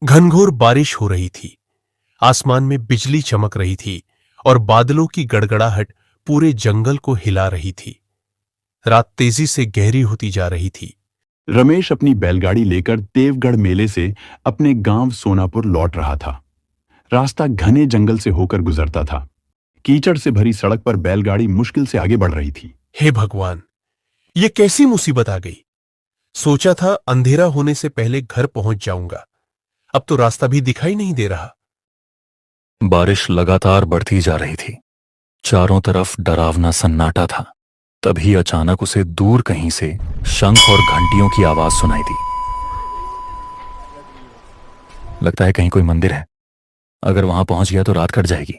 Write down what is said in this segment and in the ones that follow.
घनघोर बारिश हो रही थी। आसमान में बिजली चमक रही थी और बादलों की गड़गड़ाहट पूरे जंगल को हिला रही थी। रात तेजी से गहरी होती जा रही थी। रमेश अपनी बैलगाड़ी लेकर देवगढ़ मेले से अपने गांव सोनापुर लौट रहा था। रास्ता घने जंगल से होकर गुजरता था। कीचड़ से भरी सड़क पर बैलगाड़ी मुश्किल से आगे बढ़ रही थी। हे भगवान, ये कैसी मुसीबत आ गई। सोचा था अंधेरा होने से पहले घर पहुंच जाऊंगा, अब तो रास्ता भी दिखाई नहीं दे रहा। बारिश लगातार बढ़ती जा रही थी। चारों तरफ डरावना सन्नाटा था। तभी अचानक उसे दूर कहीं से शंख और घंटियों की आवाज सुनाई दी। लगता है कहीं कोई मंदिर है। अगर वहां पहुंच गया तो रात कट जाएगी।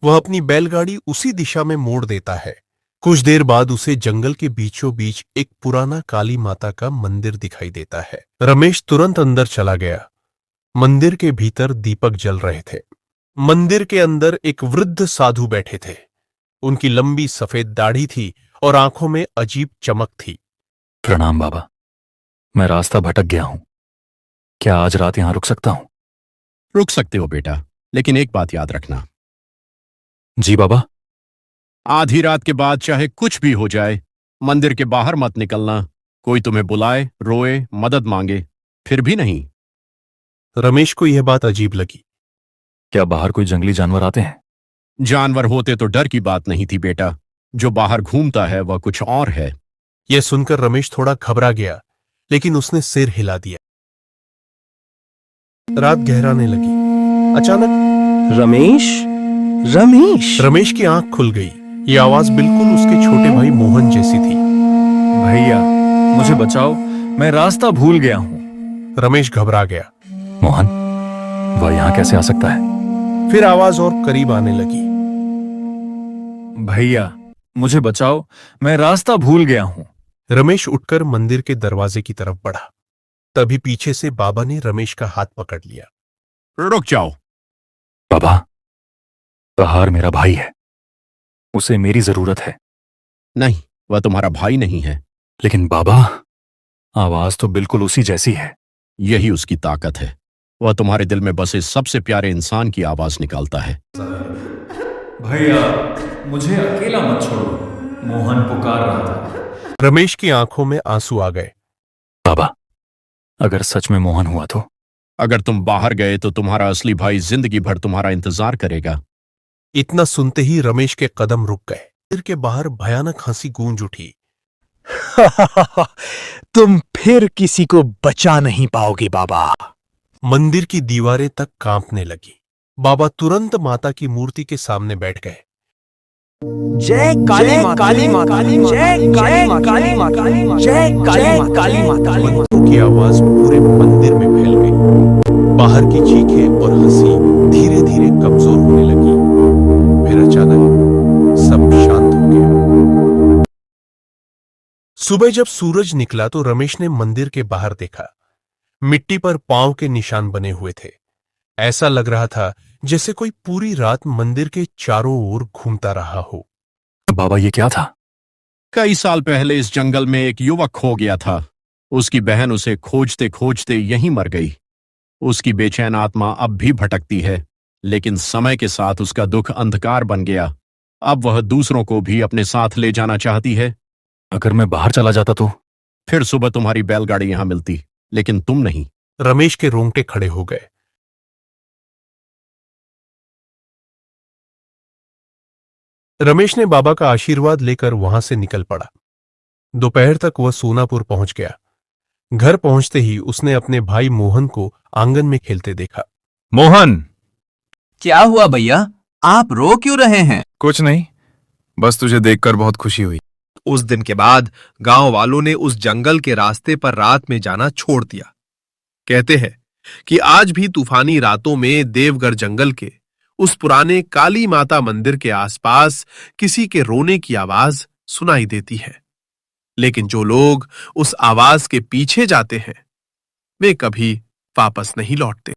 वह अपनी बैलगाड़ी उसी दिशा में मोड़ देता है। कुछ देर बाद उसे जंगल के बीचों बीच एक पुराना काली माता का मंदिर दिखाई देता है। रमेश तुरंत अंदर चला गया। मंदिर के भीतर दीपक जल रहे थे। मंदिर के अंदर एक वृद्ध साधु बैठे थे। उनकी लंबी सफेद दाढ़ी थी और आंखों में अजीब चमक थी। प्रणाम बाबा, मैं रास्ता भटक गया हूं। क्या आज रात यहां रुक सकता हूं? रुक सकते हो बेटा, लेकिन एक बात याद रखना। जी बाबा। आधी रात के बाद चाहे कुछ भी हो जाए, मंदिर के बाहर मत निकलना। कोई तुम्हें बुलाए, रोए, मदद मांगे, फिर भी नहीं। रमेश को यह बात अजीब लगी। क्या बाहर कोई जंगली जानवर आते हैं? जानवर होते तो डर की बात नहीं थी बेटा। जो बाहर घूमता है वह कुछ और है। यह सुनकर रमेश थोड़ा घबरा गया, लेकिन उसने सिर हिला दिया। रात गहराने लगी। अचानक रमेश रमेश रमेश की आंख खुल गई। यह आवाज बिल्कुल उसके छोटे भाई मोहन जैसी थी। भैया, मुझे बचाओ, मैं रास्ता भूल गया हूं। रमेश घबरा गया। मोहन, वह यहां कैसे आ सकता है? फिर आवाज और करीब आने लगी। भैया, मुझे बचाओ, मैं रास्ता भूल गया हूं। रमेश उठकर मंदिर के दरवाजे की तरफ बढ़ा। तभी पीछे से बाबा ने रमेश का हाथ पकड़ लिया। रुक जाओ। बाबा, बहार मेरा भाई है। उसे मेरी जरूरत है। नहीं, वह तुम्हारा भाई नहीं है। लेकिन बाबा, आवाज तो बिल्कुल उसी जैसी है। यही उसकी ताकत है। वह तुम्हारे दिल में बसे सबसे प्यारे इंसान की आवाज निकालता है। भैया, मुझे अकेला मत छोड़ो, मोहन पुकार रहा था। रमेश की आंखों में आंसू आ गए। बाबा, अगर सच में मोहन हुआ तो? अगर तुम बाहर गए तो तुम्हारा असली भाई जिंदगी भर तुम्हारा इंतजार करेगा। इतना सुनते ही रमेश के कदम रुक गए। मंदिर के बाहर भयानक हंसी गूंज उठी। तुम फिर किसी को बचा नहीं पाओगे बाबा। मंदिर की दीवारें तक कांपने लगी। बाबा तुरंत माता की मूर्ति के सामने बैठ गए। जय काली माता, जय काली माता, जय काली माता। मंत्रों की आवाज पूरे मंदिर में फैल गई। बाहर की चीखें और हंसी धीरे धीरे कमजोर होने लगी। फिर अचानक सब शांत हो गया। सुबह जब सूरज निकला तो रमेश ने मंदिर के बाहर देखा। मिट्टी पर पांव के निशान बने हुए थे। ऐसा लग रहा था जैसे कोई पूरी रात मंदिर के चारों ओर घूमता रहा हो। बाबा, ये क्या था? कई साल पहले इस जंगल में एक युवक खो गया था। उसकी बहन उसे खोजते खोजते यहीं मर गई। उसकी बेचैन आत्मा अब भी भटकती है, लेकिन समय के साथ उसका दुख अंधकार बन गया। अब वह दूसरों को भी अपने साथ ले जाना चाहती है। अगर मैं बाहर चला जाता तो? फिर सुबह तुम्हारी बैलगाड़ी यहां मिलती, लेकिन तुम नहीं। रमेश के रोंगटे खड़े हो गए। रमेश ने बाबा का आशीर्वाद लेकर वहां से निकल पड़ा। दोपहर तक वह सोनापुर पहुंच गया। घर पहुंचते ही उसने अपने भाई मोहन को आंगन में खेलते देखा। मोहन! क्या हुआ भैया, आप रो क्यों रहे हैं? कुछ नहीं, बस तुझे देखकर बहुत खुशी हुई। उस दिन के बाद गांव वालों ने उस जंगल के रास्ते पर रात में जाना छोड़ दिया। कहते हैं कि आज भी तूफानी रातों में देवगढ़ जंगल के उस पुराने काली माता मंदिर के आसपास किसी के रोने की आवाज सुनाई देती है। लेकिन जो लोग उस आवाज के पीछे जाते हैं, वे कभी वापस नहीं लौटते।